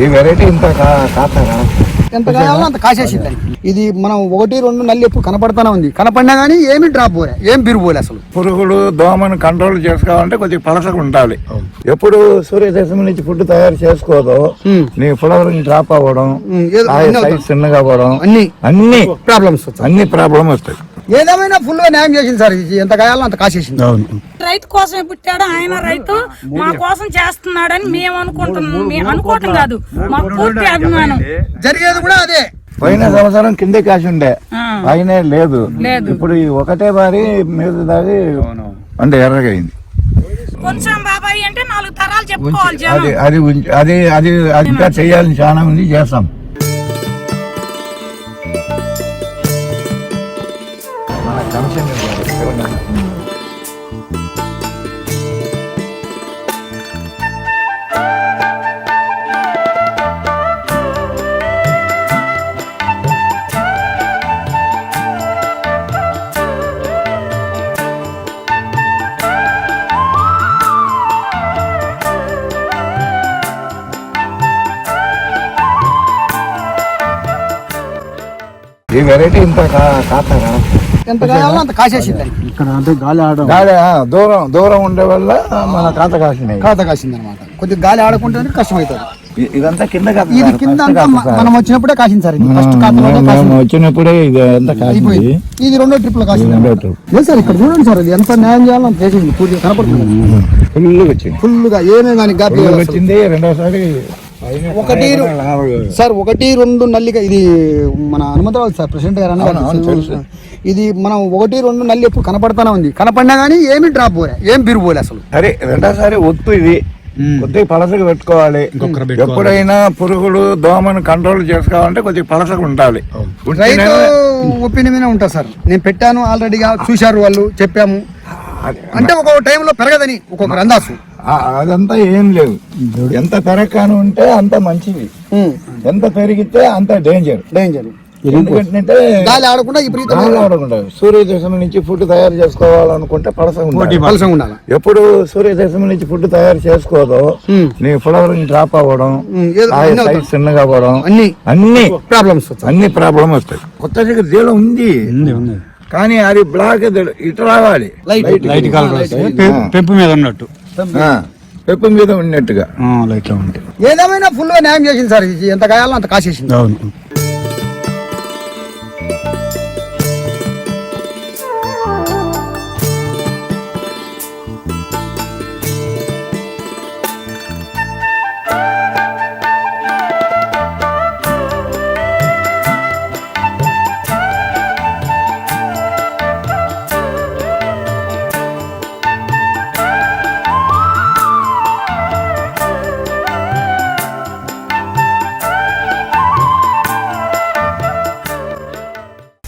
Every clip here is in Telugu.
ఈ వెరైటీ ఇంత కాస్తారా ఎంత కావాలో అంత కాసేసింది. ఇది మనం 1-2 నల్లి ఎప్పుడు కనపడతానే ఉంది. కనపడినా గానీ ఏమి డ్రాప్ పోలే, ఏం బిరుపోలే. అసలు పురుగులు దోమను కంట్రోల్ చేసుకోవాలంటే కొద్దిగా పలసగా ఉండాలి. ఎప్పుడు సూర్యదేశం నుంచి ఫుడ్ తయారు చేసుకోదు, నీ ఫ్లవరింగ్ డ్రాప్ అవ్వడం, సైజ్ చిన్నగా అవ్వడం, అన్ని ప్రాబ్లమ్ వస్తాయి. ఏదేమైనా ఫుల్ గా న్యాయం చేసింది సార్. ఎంత కాయాలో అంత కాసేసింది. రైతు కోసమే పుట్టాడు ఆయన, రైతు మా కోసం చేస్తున్నాడని మేము అనుకుంటున్నాం. మేము అనుకోవటం కాదు, మా పూర్తి అభిమానం. జరిగేది కూడా అదే. పోయిన సంవత్సరం కిందే కాసి ఉండే, పైన లేదు. ఇప్పుడు ఈ ఒకటే బారి మీద దాగి అంటే ఎర్రగైంది. కొంచెం బాబాయ్ అంటే 4 తరాలు చెప్పుకోవాలి. అది ఇంకా చెయ్యాలని చాలా ఉంది, చేస్తాం. ఈ వెరైటీ ఇంత కాస్తారా ఎంత కాయాలో అంత కాసేసింది. ఇక్కడ అంటే గాలి దూరం ఉండే వల్ల మన కాత కాసింది అనమాట. కొద్దిగా గాలి ఆడకుంటే కష్టం అవుతుంది. ఇదంతా కింద ఇది కింద మనం వచ్చినప్పుడే కాసింది సార్. ఫస్ట్ వచ్చినప్పుడే ఇదంతా కాసింది. ఇది 2వ ట్రిప్ లో కాసింది. లేదు సార్, ఇక్కడ చూడండి సార్, ఇది ఎంత న్యాయం చేయాలో అంత చేసింది. పూర్తిగా కనపడుతుంది. ఫుల్ గా ఏమే కానీ గాలి వచ్చింది. రెండోసారి 1-2 నల్లిగా ఇది మన హనుమంతరావు సార్ ప్రెసిడెంట్ గారు అన్నారు. ఇది మనం 1-2 నల్లి ఎప్పుడు కనపడతానే ఉంది. కనపడినా గానీ ఏమి డ్రాప్ పోలే, ఏం బిరుపోలే. అసలు సరే రెండోసారి ఒత్తు ఇది కొద్దిగా పలసగా పెట్టుకోవాలి. ఎప్పుడైనా పురుగులు దోమను కంట్రోల్ చేసుకోవాలంటే కొద్దిగా పలసగా ఉండాలి. రైతు ఒపీనియన్ మీద ఉంటుంది సార్. నేను పెట్టాను ఆల్రెడీగా, చూశారు వాళ్ళు, చెప్పాము. అంటే ఒక్కొక్క టైంలో పెరగదని ఒక్కొక్క అందాసు. అదంతా ఏం లేదు. ఎంత పెరగకాను ఉంటే అంత మంచిది, ఎంత పెరిగితే అంత డేంజర్. ఎందుకంటే గాలి ఆడకుండా సూర్యదేశం నుంచి ఫుడ్ తయారు చేసుకోవాలనుకుంటే పలసగా ఉండాలి. ఎప్పుడు సూర్యదేశం నుంచి ఫుడ్ తయారు చేసుకోదు, నీ ఫ్లవరింగ్ డ్రాప్ అవ్వడం, సైజ్ చిన్నగా అవ్వడం, అన్ని ప్రాబ్లమ్ వస్తాయి. కొత్త దగ్గర జీలం ఉంది కానీ అది బ్లాక్ ఇటు రావాలి. లైట్ కలర్ పెంపు మీద ఉన్నట్టు, పెప్పు మీద ఉన్నట్టుగా లైట్ లో ఉంటాయి. ఏదేమైనా ఫుల్ గా న్యాయం చేసింది సార్. ఎంత కాయాలో అంత కాసేసింది.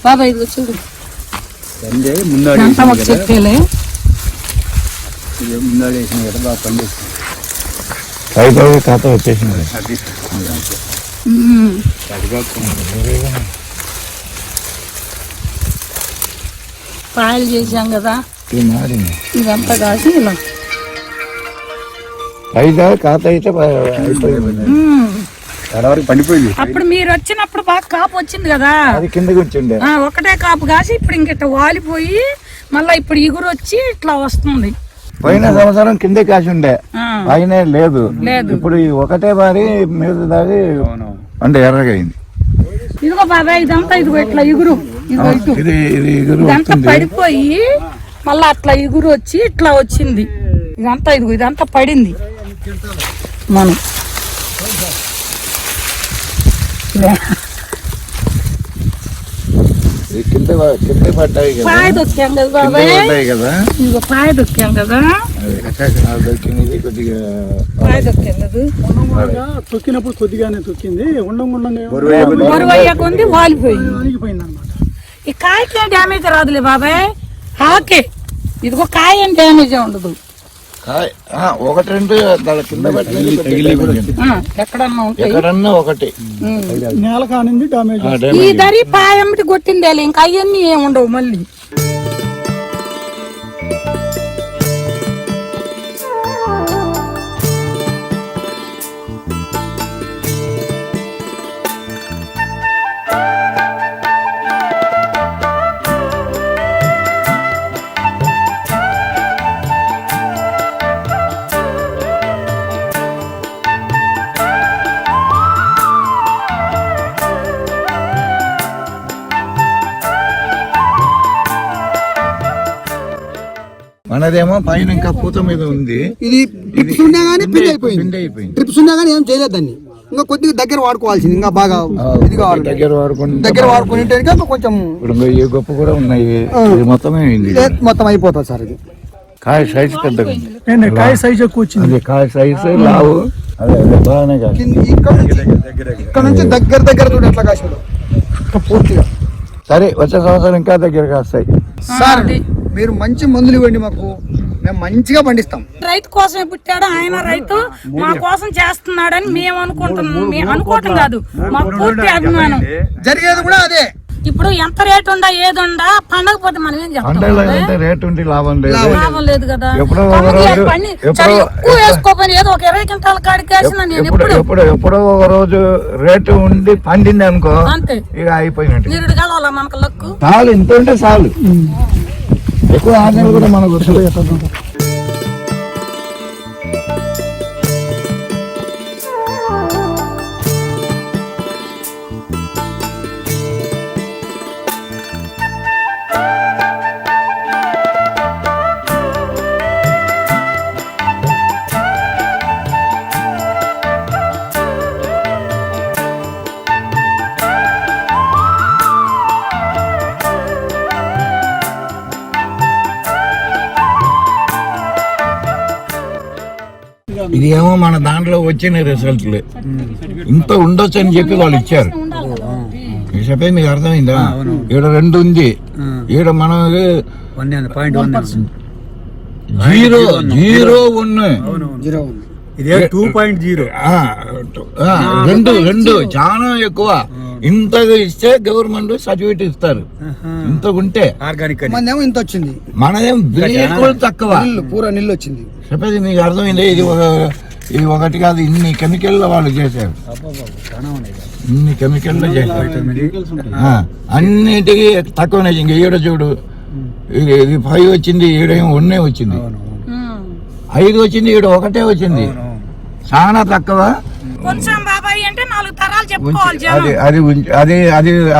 బాబాయ్ ఇది చూడు, ఖాతా వచ్చేసింది. పాయలు చేసాం కదా, ఇదంతా కాసి ఇలా ఖాతా అయితే పండిపోయింది. అప్పుడు మీరు వచ్చినప్పుడు బాగా కాపు వచ్చింది కదా, అది కిందకి వచ్చిండే. ఒకటే కాపు కాసి ఇప్పుడు ఇంక వాలిపోయి మళ్ళా ఇప్పుడు ఇగురు వచ్చి ఇట్లా వస్తుంది. పోయిన సంవత్సరం కిందే కాసి ఉండే, పైన లేదు. ఇప్పుడు ఈ ఒకటే బారి మీద దాగి అంటే ఎర్రగైంది. ఇదిగో బాబాయ్ ఇదంతా ఇదిగో ఇట్లా ఇగురు ఇదంతా పడిపోయి మళ్ళా అట్లా ఇగురు వచ్చి ఇట్లా వచ్చింది. ఇదంతా పడింది. మనం పాయ దొక్కాం కదా బాబాయ్, ఇదిగో పాయ దొక్కాం కదా, పాయ దొక్కాం కదా. తొక్కినప్పుడు కొద్దిగానే తొక్కింది, బరువయ్యా కొంది వాలిపోయింది అనమాట. ఈ కాయకి డ్యామేజ్ రాదులే బాబాయ్, ఆకే ఇదిగో కాయ ఏం డ్యామేజ్ ఉండదు. ఒకటి రెండు కింద ఎక్కడన్నా ఒకటి నేల కానింది డామేజ్. ఈ దరి పాయమ్మటి కొట్టిందే, ఇంకా అవన్నీ ఏముండవు మళ్ళీ. మనదేమో పైన ఇంకా పూత మీద ఉంది. ఇది ట్రిప్స్ ఉన్నా కానీ పిండి పిండి అయిపోయింది. ట్రిప్స్ ఉన్నా కానీ ఏం చేయలేదు దాన్ని. ఇంకా కొద్దిగా దగ్గర వాడుకోవాల్సింది, ఇంకా బాగా ఇది కావాలి. దగ్గర వాడుకునే కొంచెం ఇప్పుడు ఈ గొప్ప కూడా ఉన్నాయి. ఇది మొత్తమే అయింది. మొత్తం అయిపోతుంది సార్. ఇది కాయ సైజు పెద్దగా ఉంది. కాయ సైజ్ ఎక్కువ వచ్చింది. అది కాయ సైజు లావు. అదే బాగానే కాదు. ఇక్కడ నుంచి దగ్గర చూడు ఎట్లా కాసిందో పూర్తిగా. సరే వచ్చే సంవత్సరం ఇంకా దగ్గర కాస్తాయి. సార్ మీరు మంచి మందులు ఇవ్వండి మాకు, మేము మంచిగా పండిస్తాం. రైతు కోసమే పుట్టాడు ఆయన, రైతు మా కోసం చేస్తున్నాడని మేము అనుకుంటున్నాం. మేము అనుకోవటం కాదు, మా పూర్తి అభిమానం. జరిగేది కూడా అదే. ఇప్పుడు ఎంత రేటు ఉందా ఏదుందా పండగ పోతే మనం ఏం పంటలో చెప్తాం? రేటు ఉంటే లాభం లేదు. లాభం లేదు కదా. ఎప్పుడో ఎక్కువ వేసుకోపోయి ఏదో ఒక 20 క్వింటాల కాడికి వేసిన నేను ఎప్పుడో ఒక రోజు రేటు ఉండి పండింది అనుకో, అంతే ఇక అయిపోయినట్టు. నిరుడు కలవాలా మనకు లక్కు. చాలు, ఇంత ఉంటే చాలు. ఎక్కువ ఆజ్ఞలు కూడా మనకు ఇది ఏమో మన దాంట్లో వచ్చిన రిజల్ట్లు ఇంత ఉండొచ్చు అని చెప్పి వాళ్ళు ఇచ్చారు. చెప్పేది మీకు అర్థమైందా? ఈడ 2 ఉంది, ఈడ మనం 0.0 చాలా ఎక్కువ. ఇంతగా ఇస్తే గవర్నమెంట్ సర్టిఫికేట్ ఇస్తారు. ఇంత ఉంటే మనదేమో ఇంత వచ్చింది, మనదేం బిల్కుల్ తక్కువ, పూరా నీళ్ళు వచ్చింది. చెప్పేది మీకు అర్థమైంది. ఇది ఒకటి కాదు, ఇన్ని కెమికల్ వాళ్ళు చేశారు. ఇన్ని కెమికల్ చేశారు, అన్నిటికీ తక్కువనే. ఇంక ఈడ చూడు, ఇది 5 వచ్చింది, ఈడేమో 1 వచ్చింది, 5 వచ్చింది, ఈడ 1 వచ్చింది. చాలా తక్కువ. కొంచెం బాబాయ్ అంటే 4 తరాలు చెప్పుకోవాలి.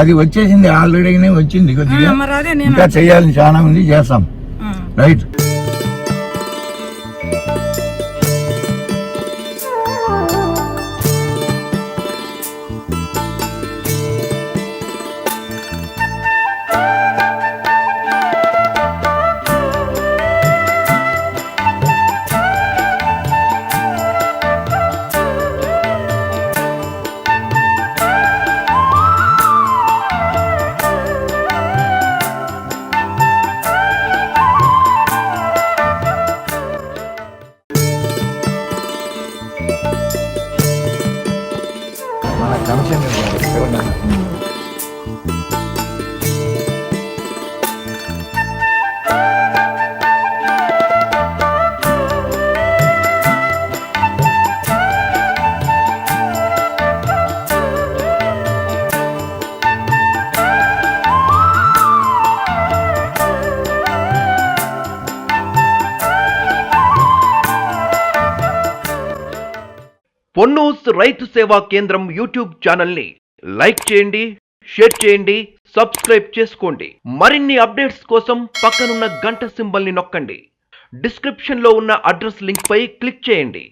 అది వచ్చేసింది, ఆల్రెడీనే వచ్చింది. కొద్దిగా ఇంకా చెయ్యాలని చాలా ఉంది, చేస్తాం. రైట్. పొన్నూస్ రైతు సేవా కేంద్రం యూట్యూబ్ ఛానల్ని లైక్ చేయండి, షేర్ చేయండి, సబ్స్క్రైబ్ చేసుకోండి. మరిన్ని అప్డేట్స్ కోసం పక్కనున్న గంట సింబల్ని నొక్కండి. డిస్క్రిప్షన్లో ఉన్న అడ్రస్ లింక్ పై క్లిక్ చేయండి.